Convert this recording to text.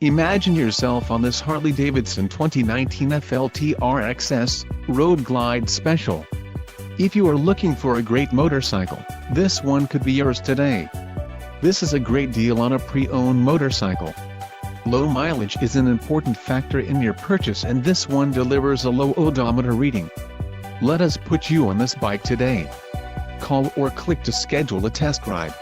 Imagine yourself on this Harley-Davidson 2019 FLTRXS Road Glide Special. If you are looking for a great motorcycle, this one could be yours today. This is a great deal on a pre-owned motorcycle. Low mileage is an important factor in your purchase, and this one delivers a low odometer reading. Let us put you on this bike today. Call or click to schedule a test ride.